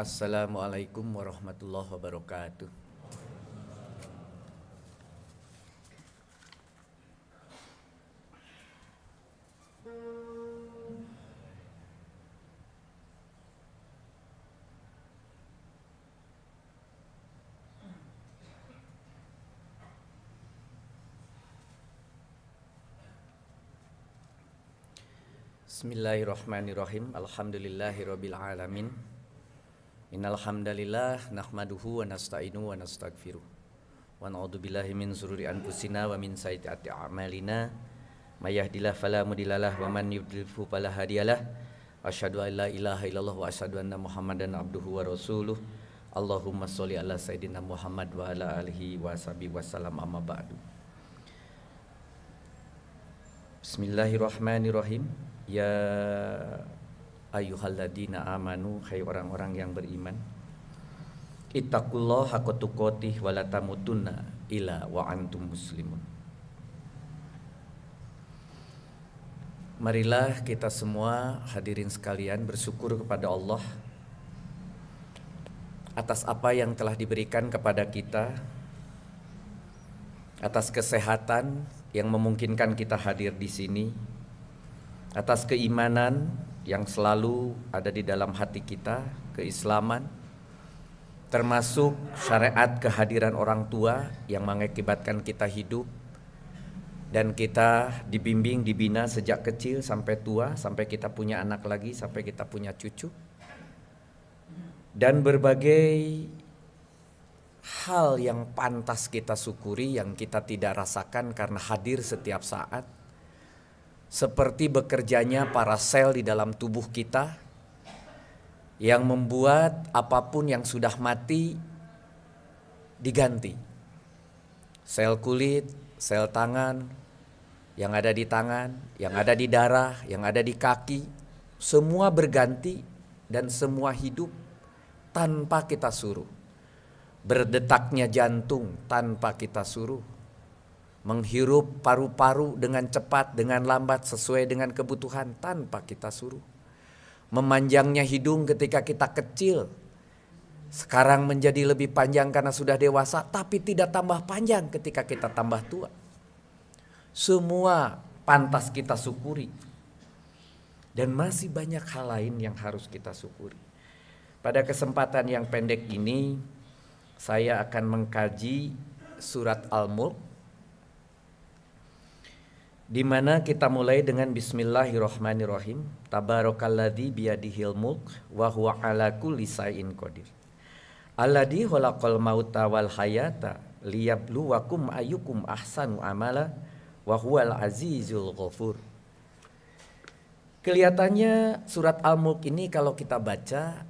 Assalamualaikum warahmatullahi wabarakatuh. Bismillahirrahmanirrahim. Alhamdulillahirabbil alamin. Innal hamdalillah nahmaduhu wa nasta'inu wa nastaghfiruh. Wa na'udzubillahi min shururi anfusina wa min sayyiati a'malina. May yahdihillahu fala mudhillalah wa man yudlilhu fala hadiyalah. Asyhadu an la ilaha illallah wa asyhadu anna Muhammadan abduhu wa rasuluh. Allahumma sholli ala sayyidina Muhammad wa ala alihi wa sahbihi wasallam, amma ba'du. Bismillahirrahmanirrahim. Ya ayyuhalladzina amanu, hai orang-orang yang beriman, ittaqullaha haqqa tuqatih wa la tamutunna illa wa antum muslimun. Marilah kita semua hadirin sekalian bersyukur kepada Allah atas apa yang telah diberikan kepada kita, atas kesehatan yang memungkinkan kita hadir di sini, atas keimanan yang selalu ada di dalam hati kita, keislaman, termasuk syariat kehadiran orang tua yang mengakibatkan kita hidup dan kita dibimbing, dibina sejak kecil sampai tua, sampai kita punya anak lagi, sampai kita punya cucu, dan berbagai hal yang pantas kita syukuri yang kita tidak rasakan karena hadir setiap saat. Seperti bekerjanya para sel di dalam tubuh kita yang membuat apapun yang sudah mati diganti. Sel kulit, sel tangan, yang ada di tangan, yang ada di darah, yang ada di kaki, semua berganti dan semua hidup tanpa kita suruh. Berdetaknya jantung tanpa kita suruh. Menghirup paru-paru dengan cepat, dengan lambat, sesuai dengan kebutuhan tanpa kita suruh. Memanjangnya hidung ketika kita kecil, sekarang menjadi lebih panjang karena sudah dewasa, tapi tidak tambah panjang ketika kita tambah tua. Semua pantas kita syukuri. Dan masih banyak hal lain yang harus kita syukuri. Pada kesempatan yang pendek ini, saya akan mengkaji surat Al-Mulk, di mana kita mulai dengan Bismillahirrahmanirrahim. Tabarakalladzi biyadihil mulk wa huwa ala kulli syai'in qadir. Alladzi khalaqal mauta wal hayata liyabluwakum ayyukum ahsanu amala wa huwal azizul ghafur. Kelihatannya surat Al-Mulk ini kalau kita baca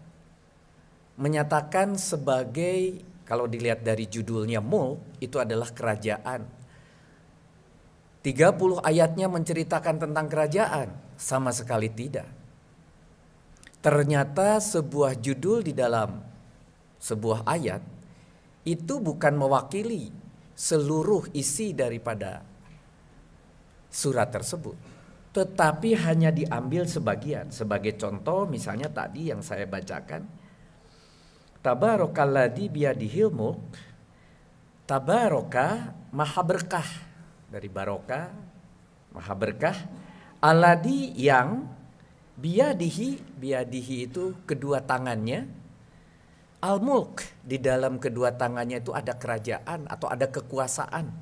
menyatakan sebagai, kalau dilihat dari judulnya Mulk, itu adalah kerajaan. 30 ayatnya menceritakan tentang kerajaan, sama sekali tidak. Ternyata sebuah judul di dalam sebuah ayat itu bukan mewakili seluruh isi daripada surat tersebut, tetapi hanya diambil sebagian. Sebagai contoh misalnya tadi yang saya bacakan, Tabarakalladzi biyadihil mulk, tabaraka maha berkah, dari barokah, maha berkah. Alladzi yang, biyadihi itu kedua tangannya. Al-mulk, di dalam kedua tangannya itu ada kerajaan atau ada kekuasaan.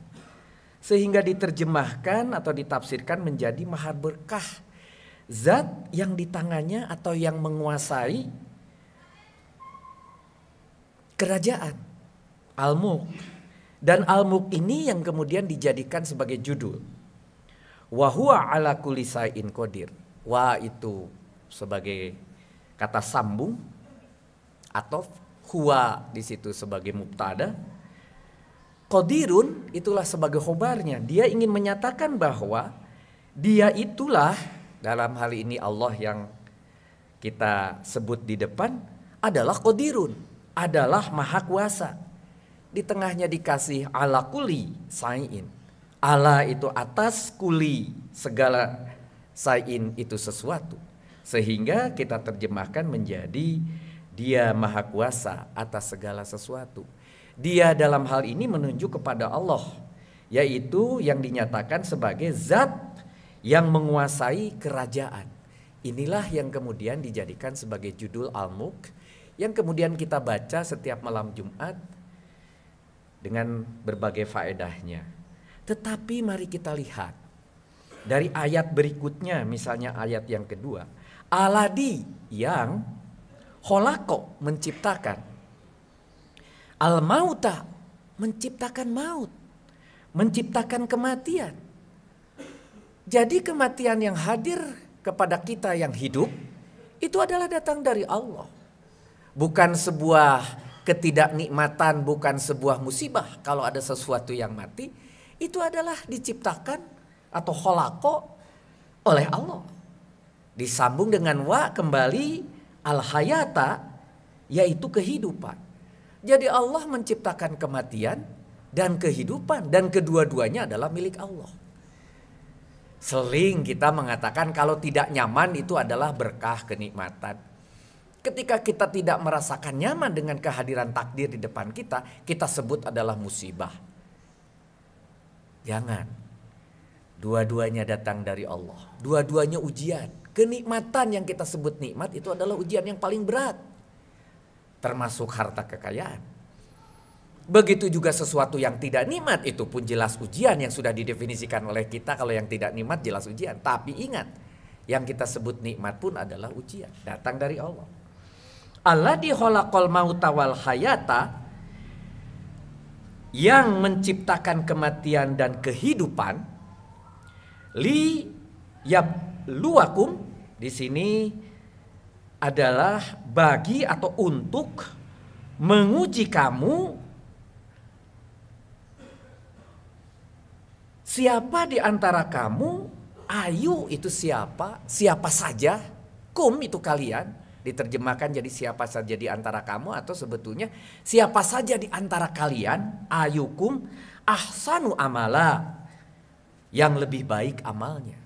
Sehingga diterjemahkan atau ditafsirkan menjadi maha berkah. Zat yang di tangannya atau yang menguasai kerajaan. Al-mulk. Dan Al-Mulk ini yang kemudian dijadikan sebagai judul. Wa huwa ala kulli syai'in qadir. Wa itu sebagai kata sambung atau huwa di situ sebagai mubtada. Qadirun itulah sebagai khobarnya. Dia ingin menyatakan bahwa dia itulah, dalam hal ini Allah yang kita sebut di depan, adalah qadirun, adalah maha kuasa. Di tengahnya dikasih ala kuli sayin. Ala itu atas, kuli segala, sayin itu sesuatu. Sehingga kita terjemahkan menjadi Dia maha kuasa atas segala sesuatu. Dia dalam hal ini menunjuk kepada Allah, yaitu yang dinyatakan sebagai zat yang menguasai kerajaan. Inilah yang kemudian dijadikan sebagai judul Al-Mulk, yang kemudian kita baca setiap malam Jumat dengan berbagai faedahnya. Tetapi mari kita lihat dari ayat berikutnya, misalnya ayat yang kedua. Alladzi yang kholaqo menciptakan, al-mauta menciptakan maut, menciptakan kematian. Jadi kematian yang hadir kepada kita yang hidup itu adalah datang dari Allah. Bukan sebuah ketidaknikmatan, bukan sebuah musibah kalau ada sesuatu yang mati. Itu adalah diciptakan atau kholaqo oleh Allah. Disambung dengan wa kembali al-hayata, yaitu kehidupan. Jadi Allah menciptakan kematian dan kehidupan, dan kedua-duanya adalah milik Allah. Sering kita mengatakan kalau tidak nyaman itu adalah berkah, kenikmatan. Ketika kita tidak merasakan nyaman dengan kehadiran takdir di depan kita, kita sebut adalah musibah. Jangan. Dua-duanya datang dari Allah. Dua-duanya ujian. Kenikmatan yang kita sebut nikmat itu adalah ujian yang paling berat. Termasuk harta kekayaan. Begitu juga sesuatu yang tidak nikmat itu pun jelas ujian yang sudah didefinisikan oleh kita. Kalau yang tidak nikmat jelas ujian. Tapi ingat, yang kita sebut nikmat pun adalah ujian. Datang dari Allah. Alladzi khalaqal mauta wal hayata, yang menciptakan kematian dan kehidupan. Li yabluwakum, di sini adalah bagi atau untuk menguji kamu. Siapa di antara kamu? Ayu itu siapa? Siapa saja? Kum itu kalian. Diterjemahkan jadi siapa saja di antara kamu, atau sebetulnya siapa saja di antara kalian, ayukum ahsanu amala, yang lebih baik amalnya.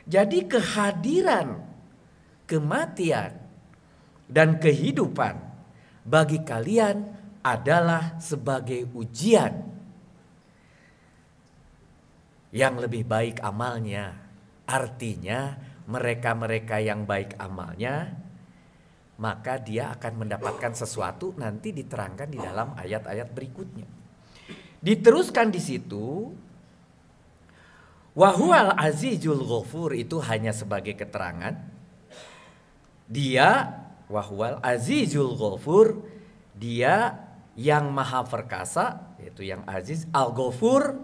Jadi kehadiran kematian dan kehidupan bagi kalian adalah sebagai ujian. Yang lebih baik amalnya, artinya mereka-mereka yang baik amalnya, maka dia akan mendapatkan sesuatu, nanti diterangkan di dalam ayat-ayat berikutnya. Diteruskan di situ, wahuwal azizul ghafur, itu hanya sebagai keterangan. Dia wahuwal azizul ghafur, dia yang maha perkasa, yaitu yang aziz. Al-ghafur,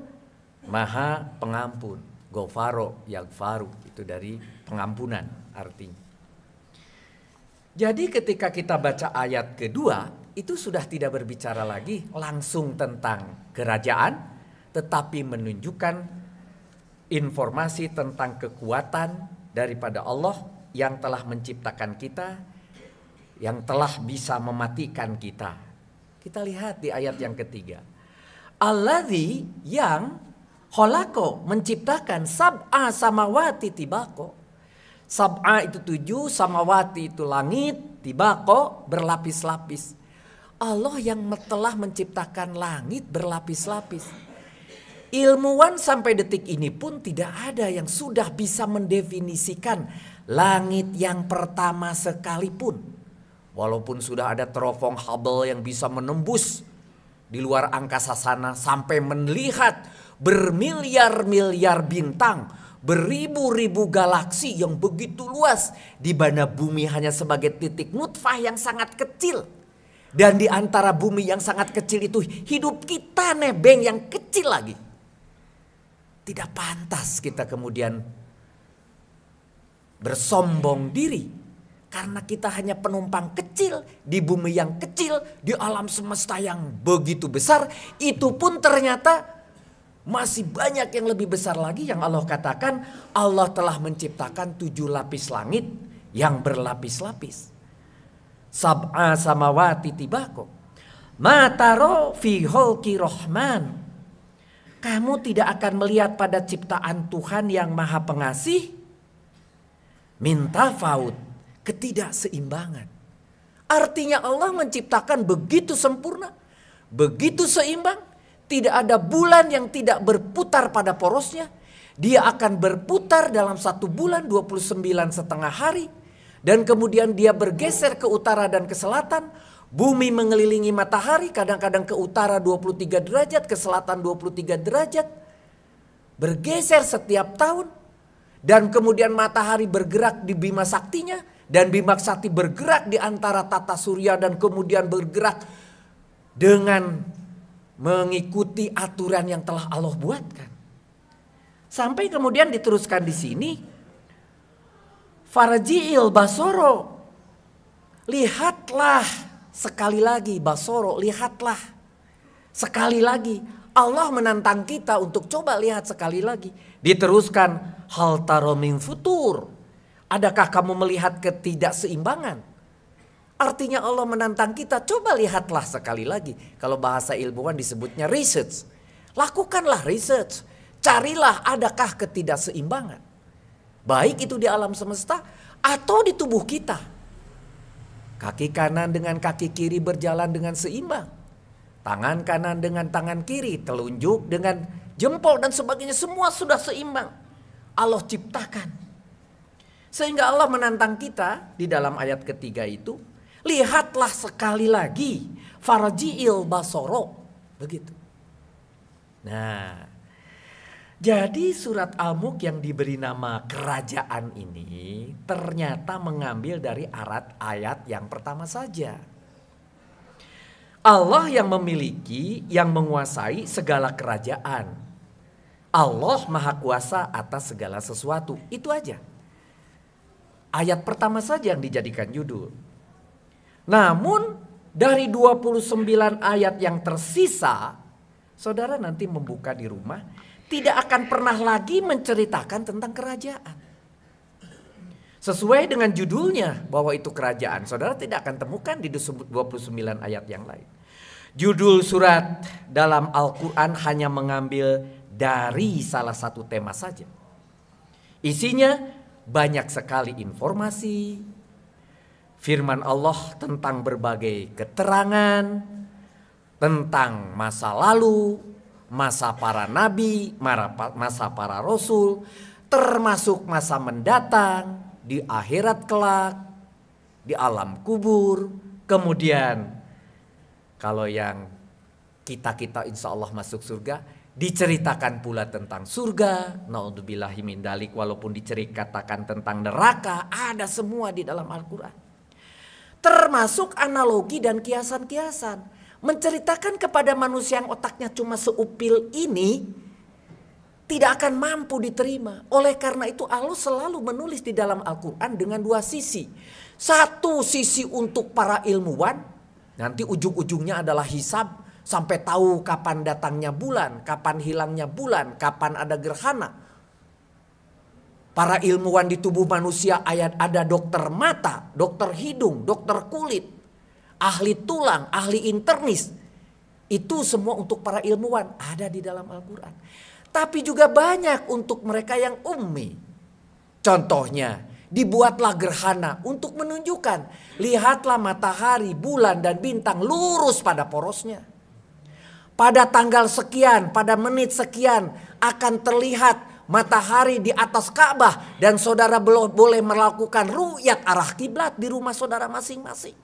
maha pengampun. Ghafaro, yaghfaru, itu dari pengampunan artinya. Jadi ketika kita baca ayat kedua, itu sudah tidak berbicara lagi langsung tentang kerajaan, tetapi menunjukkan informasi tentang kekuatan daripada Allah yang telah menciptakan kita, yang telah bisa mematikan kita. Kita lihat di ayat yang ketiga. Alladzi yang kholaqo menciptakan sab'a samawati tibaqo. Sab'a itu 7, samawati itu langit, tibaqo berlapis-lapis. Allah yang telah menciptakan langit berlapis-lapis. Ilmuwan sampai detik ini pun tidak ada yang sudah bisa mendefinisikan langit yang pertama sekalipun. Walaupun sudah ada teropong Hubble yang bisa menembus di luar angkasa sana sampai melihat bermiliar-miliar bintang, beribu-ribu galaksi yang begitu luas, di mana bumi hanya sebagai titik nutfah yang sangat kecil. Dan di antara bumi yang sangat kecil itu hidup kita nebeng yang kecil lagi. Tidak pantas kita kemudian bersombong diri, karena kita hanya penumpang kecil di bumi yang kecil, di alam semesta yang begitu besar. Itu pun ternyata masih banyak yang lebih besar lagi yang Allah katakan Allah telah menciptakan 7 lapis langit yang berlapis-lapis. Sab'a samawati tibaqo. Ma taro fi khalqi rahman. Kamu tidak akan melihat pada ciptaan Tuhan yang maha pengasih. Minta faud, ketidakseimbangan. Artinya Allah menciptakan begitu sempurna, begitu seimbang. Tidak ada bulan yang tidak berputar pada porosnya. Dia akan berputar dalam 1 bulan 29,5 hari. Dan kemudian dia bergeser ke utara dan ke selatan. Bumi mengelilingi matahari, kadang-kadang ke utara 23 derajat, ke selatan 23 derajat. Bergeser setiap tahun. Dan kemudian matahari bergerak di Bima Saktinya. Dan Bima Sakti bergerak di antara tata surya dan kemudian bergerak dengan mengikuti aturan yang telah Allah buatkan. Sampai kemudian diteruskan di sini, Farji'il basoro, lihatlah sekali lagi, basoro, lihatlah sekali lagi. Allah menantang kita untuk coba lihat sekali lagi. Diteruskan, hal taro min futur, adakah kamu melihat ketidakseimbangan? Artinya Allah menantang kita, coba lihatlah sekali lagi. Kalau bahasa ilmuwan disebutnya research. Lakukanlah research. Carilah adakah ketidakseimbangan. Baik itu di alam semesta atau di tubuh kita. Kaki kanan dengan kaki kiri berjalan dengan seimbang. Tangan kanan dengan tangan kiri, telunjuk dengan jempol dan sebagainya. Semua sudah seimbang. Allah ciptakan. Sehingga Allah menantang kita di dalam ayat ketiga itu. Lihatlah sekali lagi, farji'il basoro, begitu. Nah, jadi surat Al-Mulk yang diberi nama kerajaan ini ternyata mengambil dari ayat yang pertama saja. Allah yang memiliki, yang menguasai segala kerajaan. Allah Maha Kuasa atas segala sesuatu, itu aja. Ayat pertama saja yang dijadikan judul. Namun dari 29 ayat yang tersisa, saudara nanti membuka di rumah, tidak akan pernah lagi menceritakan tentang kerajaan. Sesuai dengan judulnya bahwa itu kerajaan, saudara tidak akan temukan di 29 ayat yang lain. Judul surat dalam Al-Quran hanya mengambil dari salah satu tema saja. Isinya banyak sekali informasi, firman Allah tentang berbagai keterangan, tentang masa lalu, masa para nabi, masa para rasul, termasuk masa mendatang, di akhirat kelak, di alam kubur. Kemudian kalau yang kita insya Allah masuk surga, diceritakan pula tentang surga. Naudzubillahi min dalik, walaupun diceritakan tentang neraka, ada semua di dalam Al-Quran. Termasuk analogi dan kiasan-kiasan. Menceritakan kepada manusia yang otaknya cuma seupil ini, tidak akan mampu diterima. Oleh karena itu Allah selalu menulis di dalam Al-Quran dengan dua sisi. Satu sisi untuk para ilmuwan, nanti ujung-ujungnya adalah hisab. Sampai tahu kapan datangnya bulan, kapan hilangnya bulan, kapan ada gerhana. Para ilmuwan di tubuh manusia ada dokter mata, dokter hidung, dokter kulit, ahli tulang, ahli internis. Itu semua untuk para ilmuwan ada di dalam Al-Quran. Tapi juga banyak untuk mereka yang ummi. Contohnya, dibuatlah gerhana untuk menunjukkan, lihatlah matahari, bulan dan bintang lurus pada porosnya. Pada tanggal sekian, pada menit sekian akan terlihat matahari di atas Ka'bah dan saudara boleh melakukan ru'yat arah kiblat di rumah saudara masing-masing.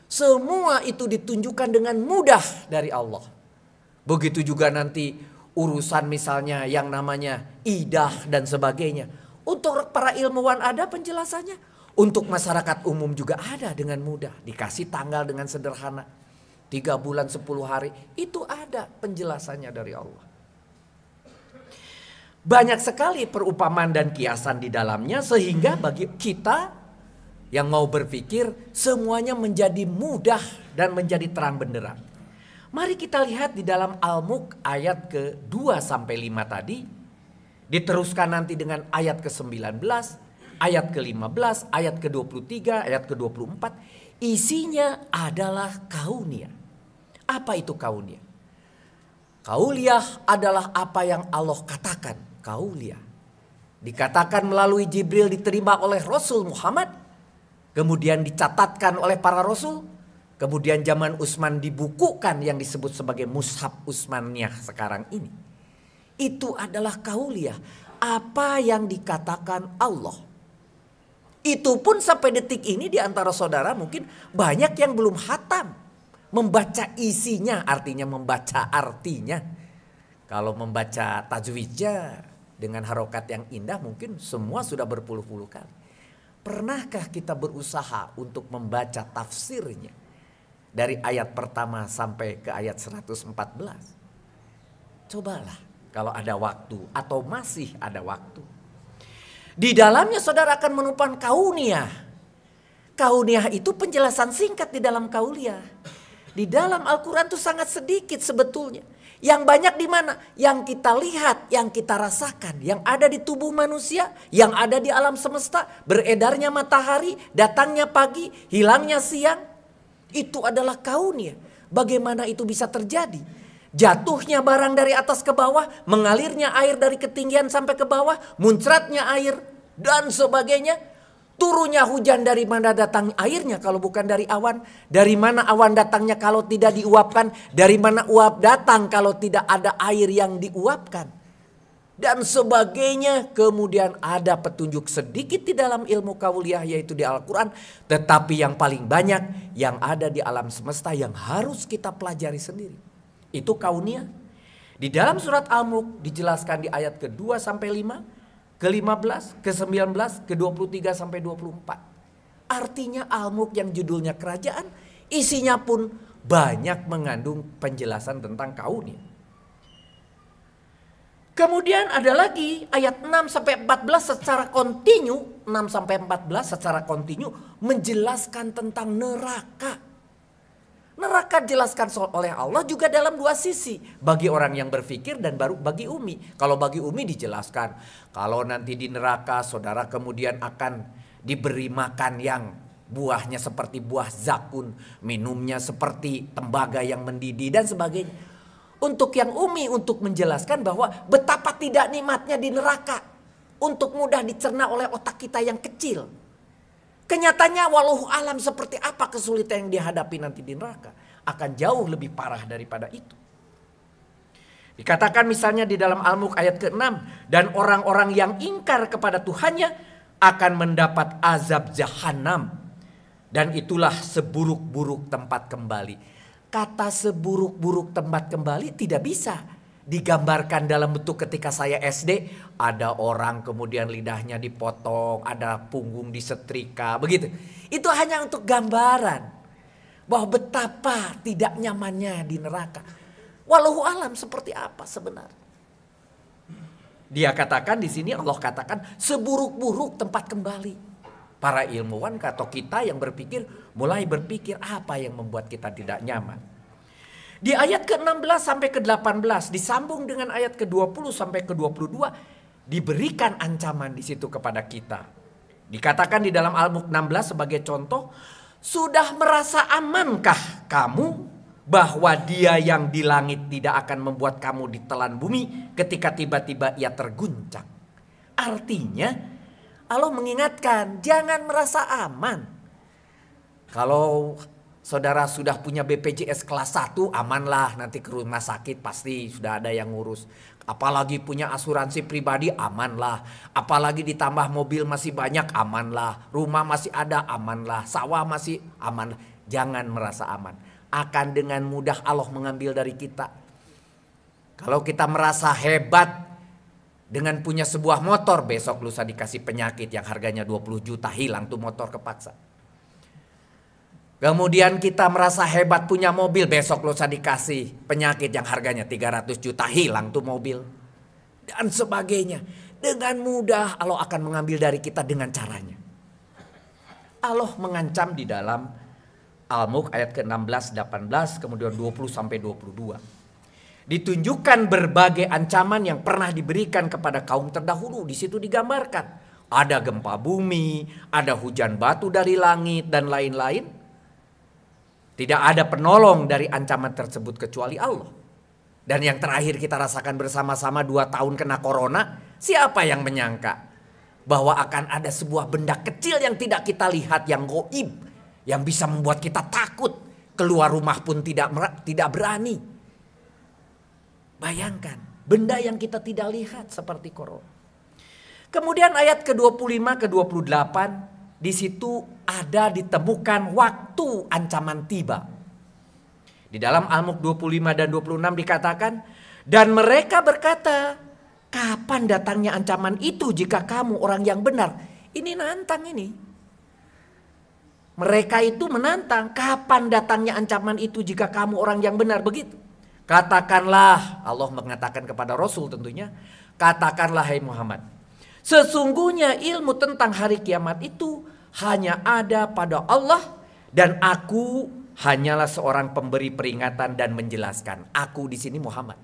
Semua itu ditunjukkan dengan mudah dari Allah. Begitu juga nanti urusan misalnya yang namanya idah dan sebagainya. Untuk para ilmuwan ada penjelasannya. Untuk masyarakat umum juga ada dengan mudah. Dikasih tanggal dengan sederhana. 3 bulan 10 hari itu ada penjelasannya dari Allah. Banyak sekali perumpamaan dan kiasan di dalamnya sehingga bagi kita yang mau berpikir semuanya menjadi mudah dan menjadi terang benderang. Mari kita lihat di dalam Al-Mulk ayat ke-2 sampai 5 tadi. Diteruskan nanti dengan ayat ke-19, ayat ke-15, ayat ke-23, ayat ke-24. Isinya adalah kaunia. Apa itu kaunia? Kauliah adalah apa yang Allah katakan. Kauliah dikatakan melalui Jibril, diterima oleh Rasul Muhammad. kemudian dicatatkan oleh para rasul, kemudian zaman Utsman dibukukan yang disebut sebagai Mushaf Utsmaniyah sekarang ini. Itu adalah kauliyah, apa yang dikatakan Allah. Itu pun sampai detik ini di antara saudara mungkin banyak yang belum hatam membaca isinya, artinya membaca artinya. Kalau membaca tajwidnya dengan harokat yang indah mungkin semua sudah berpuluh-puluh kali. Pernahkah kita berusaha untuk membaca tafsirnya dari ayat pertama sampai ke ayat 114? Cobalah kalau ada waktu atau masih ada waktu. Di dalamnya saudara akan menemukan kauniyah. Kauniyah itu penjelasan singkat di dalam kauliyah. Di dalam Al-Quran itu sangat sedikit sebetulnya. Yang banyak di mana? Yang kita lihat, yang kita rasakan. Yang ada di tubuh manusia, yang ada di alam semesta. Beredarnya matahari, datangnya pagi, hilangnya siang. Itu adalah kauniyah. Bagaimana itu bisa terjadi? Jatuhnya barang dari atas ke bawah, mengalirnya air dari ketinggian sampai ke bawah, muncratnya air dan sebagainya. Turunnya hujan, dari mana datang airnya kalau bukan dari awan? Dari mana awan datangnya kalau tidak diuapkan? Dari mana uap datang kalau tidak ada air yang diuapkan? Dan sebagainya. Kemudian ada petunjuk sedikit di dalam ilmu kauliyah yaitu di Al-Quran. Tetapi yang paling banyak yang ada di alam semesta yang harus kita pelajari sendiri. Itu kauniyah. Di dalam surat Al-Mulk dijelaskan di ayat ke-2 sampai 5. Ke-15, ke-19, ke-23 sampai 24. Artinya Al-Mulk yang judulnya kerajaan, isinya pun banyak mengandung penjelasan tentang kauniyah. Kemudian ada lagi ayat 6 sampai 14 secara kontinu, 6 sampai 14 secara kontinu menjelaskan tentang neraka. Neraka dijelaskan oleh Allah juga dalam dua sisi. Bagi orang yang berpikir dan baru bagi Umi. Kalau bagi Umi dijelaskan. Kalau nanti di neraka saudara kemudian akan diberi makan yang buahnya seperti buah zakun. Minumnya seperti tembaga yang mendidih dan sebagainya. Untuk yang Umi untuk menjelaskan bahwa betapa tidak nikmatnya di neraka. Untuk mudah dicerna oleh otak kita yang kecil. Kenyataannya walau alam seperti apa kesulitan yang dihadapi nanti di neraka. Akan jauh lebih parah daripada itu. Dikatakan misalnya di dalam Al-Mulk ayat ke-6. Dan orang-orang yang ingkar kepada Tuhannya akan mendapat azab jahanam. Dan itulah seburuk-buruk tempat kembali. Kata seburuk-buruk tempat kembali tidak bisa digambarkan dalam bentuk ketika saya SD. Ada orang kemudian lidahnya dipotong, ada punggung disetrika, begitu. Itu hanya untuk gambaran bahwa betapa tidak nyamannya di neraka. Walau alam seperti apa sebenarnya. Dia katakan di sini, Allah katakan seburuk-buruk tempat kembali. Para ilmuwan atau kita yang berpikir mulai berpikir apa yang membuat kita tidak nyaman. Di ayat ke-16 sampai ke-18 disambung dengan ayat ke-20 sampai ke-22 diberikan ancaman di situ kepada kita. Dikatakan di dalam Al-Mulk 16 sebagai contoh, sudah merasa amankah kamu bahwa Dia yang di langit tidak akan membuat kamu ditelan bumi ketika tiba-tiba ia terguncang? Artinya Allah mengingatkan jangan merasa aman. Kalau saudara sudah punya BPJS kelas 1 amanlah, nanti ke rumah sakit pasti sudah ada yang ngurus. Apalagi punya asuransi pribadi amanlah. Apalagi ditambah mobil masih banyak amanlah. Rumah masih ada amanlah. Sawah masih amanlah. Jangan merasa aman. Akan dengan mudah Allah mengambil dari kita. Kalau kita merasa hebat dengan punya sebuah motor, besok lusa dikasih penyakit yang harganya 20 juta hilang tuh motor kepaksa. Kemudian kita merasa hebat punya mobil, besok lusa dikasih penyakit yang harganya 300 juta hilang tuh mobil. Dan sebagainya. Dengan mudah Allah akan mengambil dari kita dengan caranya. Allah mengancam di dalam Al-Mulk ayat ke-16, 18, kemudian 20 sampai 22. Ditunjukkan berbagai ancaman yang pernah diberikan kepada kaum terdahulu. Di situ digambarkan. Ada gempa bumi, ada hujan batu dari langit dan lain-lain. Tidak ada penolong dari ancaman tersebut kecuali Allah. Dan yang terakhir kita rasakan bersama-sama 2 tahun kena corona. Siapa yang menyangka bahwa akan ada sebuah benda kecil yang tidak kita lihat, yang gaib, yang bisa membuat kita takut, keluar rumah pun tidak berani. Bayangkan, benda yang kita tidak lihat seperti corona. Kemudian ayat ke-25 ke-28, di situ ada ditemukan waktu ancaman tiba. Di dalam Al-Mulk 25 dan 26 dikatakan, dan mereka berkata, kapan datangnya ancaman itu jika kamu orang yang benar? Ini nantang ini. Mereka itu menantang, kapan datangnya ancaman itu jika kamu orang yang benar, begitu. Katakanlah, Allah mengatakan kepada Rasul tentunya, katakanlah hai Muhammad, sesungguhnya ilmu tentang hari kiamat itu hanya ada pada Allah, dan aku hanyalah seorang pemberi peringatan dan menjelaskan. Aku di sini Muhammad.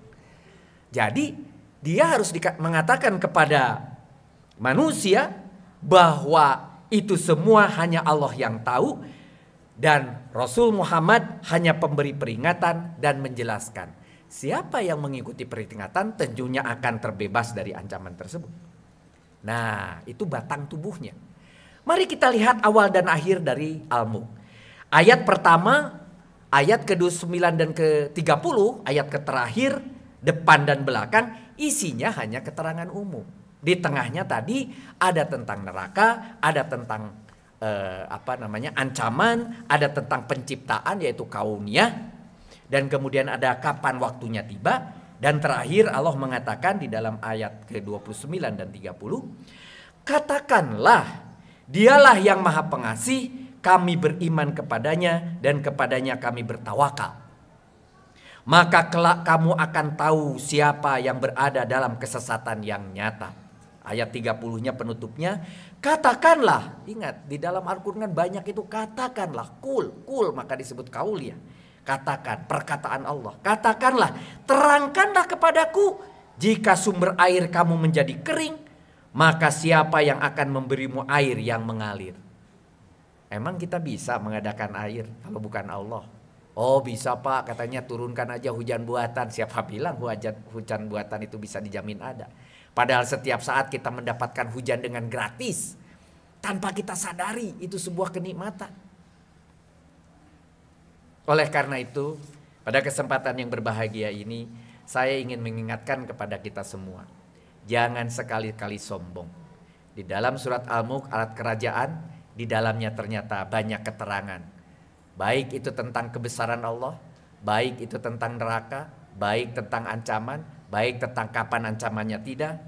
Jadi dia harus mengatakan kepada manusia bahwa itu semua hanya Allah yang tahu, dan Rasul Muhammad hanya pemberi peringatan dan menjelaskan. Siapa yang mengikuti peringatan tentunya akan terbebas dari ancaman tersebut. Nah, itu batang tubuhnya. Mari kita lihat awal dan akhir dari Al-Mulk. Ayat pertama, ayat ke-29 dan ke-30, ayat terakhir, depan dan belakang, isinya hanya keterangan umum. Di tengahnya tadi ada tentang neraka, ada tentang ancaman, ada tentang penciptaan yaitu kauniyah, dan kemudian ada kapan waktunya tiba, dan terakhir Allah mengatakan di dalam ayat ke-29 dan 30, katakanlah, dialah yang maha pengasih, kami beriman kepadanya dan kepadanya kami bertawakal. Maka kelak kamu akan tahu siapa yang berada dalam kesesatan yang nyata. Ayat 30-nya penutupnya, katakanlah. Ingat, di dalam Al-Quran banyak itu katakanlah. Kul, maka disebut kauliyah. Katakan, perkataan Allah. Katakanlah, terangkanlah kepadaku, jika sumber air kamu menjadi kering, maka siapa yang akan memberimu air yang mengalir? Emang kita bisa mengadakan air kalau bukan Allah? Oh bisa Pak, katanya turunkan aja hujan buatan. Siapa bilang hujan buatan itu bisa dijamin ada? Padahal setiap saat kita mendapatkan hujan dengan gratis, tanpa kita sadari itu sebuah kenikmatan. Oleh karena itu, pada kesempatan yang berbahagia ini, saya ingin mengingatkan kepada kita semua, jangan sekali-kali sombong. Di dalam surat Al-Mulk, alat kerajaan, di dalamnya ternyata banyak keterangan. Baik itu tentang kebesaran Allah, baik itu tentang neraka, baik tentang ancaman, baik tentang kapan ancamannya tidak.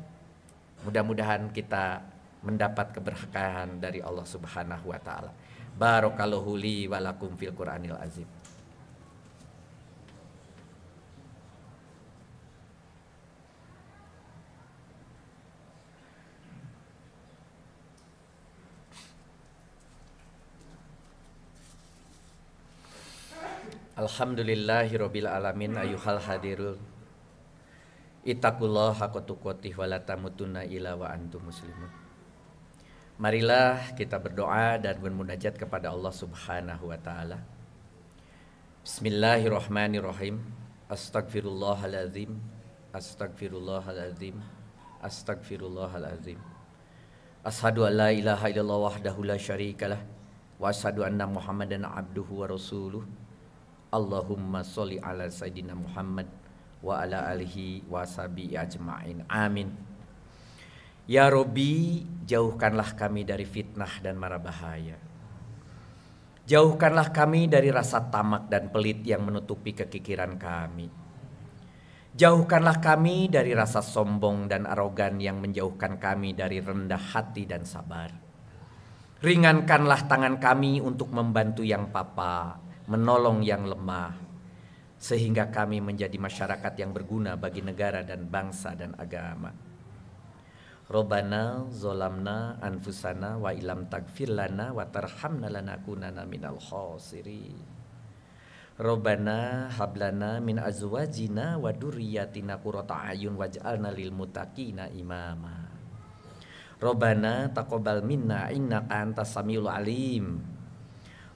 Mudah-mudahan kita mendapat keberkahan dari Allah Subhanahu wa taala. Barakallahu li wa lakum fil Qur'anil azim. Alhamdulillahirabbil alamin, ayyuhal hadirul ittaqullah haqqa tuqatih wa la tamutunna illa wa antum muslimun. Marilah kita berdoa dan bermunajat kepada Allah Subhanahu wa taala. Bismillahirrahmanirrahim. Astagfirullahalazim. Astagfirullahalazim. Astagfirullahalazim. Asyhadu an la ilaha illallah wahdahu la syarikalah wa asyhadu anna Muhammadan abduhu wa rasuluh. Allahumma sholli ala sayyidina Muhammad wa ala alihi wa sahbihi ajma'in. Amin. Ya Rabbi, jauhkanlah kami dari fitnah dan mara bahaya. Jauhkanlah kami dari rasa tamak dan pelit yang menutupi kekikiran kami. Jauhkanlah kami dari rasa sombong dan arogan yang menjauhkan kami dari rendah hati dan sabar. Ringankanlah tangan kami untuk membantu yang papa, menolong yang lemah, sehingga kami menjadi masyarakat yang berguna bagi negara dan bangsa dan agama. Robbana zolamna anfusana wa ilam tagfir lana wa tarhamna lanakunana minal khosirin. Robbana hablana min azwajina wa durriyatina qurrata ayun waj'alna lil muttaqina imama. Robbana taqabbal minna innaka antas samiul alim.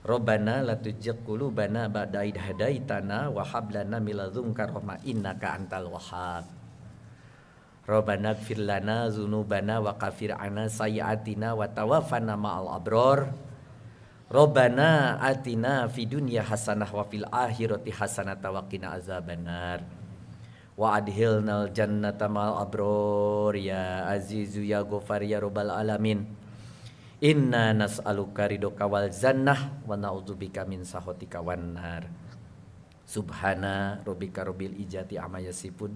Robbana la tuzigh qulubana ba'da idh hadaitana wa hab lana min ladunka rahmah innaka antal wahhab. Rabbana ighfir lana dzunubana wa kafir 'anna sayyi'atina wa tawaffana ma'al abror. Rabbana atina fid dunya hasanah wa fil akhirati hasanah wa qina azabannar. Wa adhilnal jannata ma'al abror ya azizu ya ghafar ya rabbal alamin. Inna nas'aluka ridhoka wal jannah wa na'udzubika min sakhatika wan nar. Subhana rabbika rabbil izzati amma yasifun.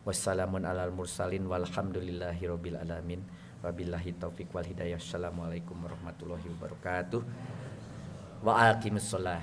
Wassalamun alal mursalin walhamdulillahi rabbil alamin. Wabillahi taufiq wal hidayah. Assalamualaikum warahmatullahi wabarakatuh. Wa aqimus shalah.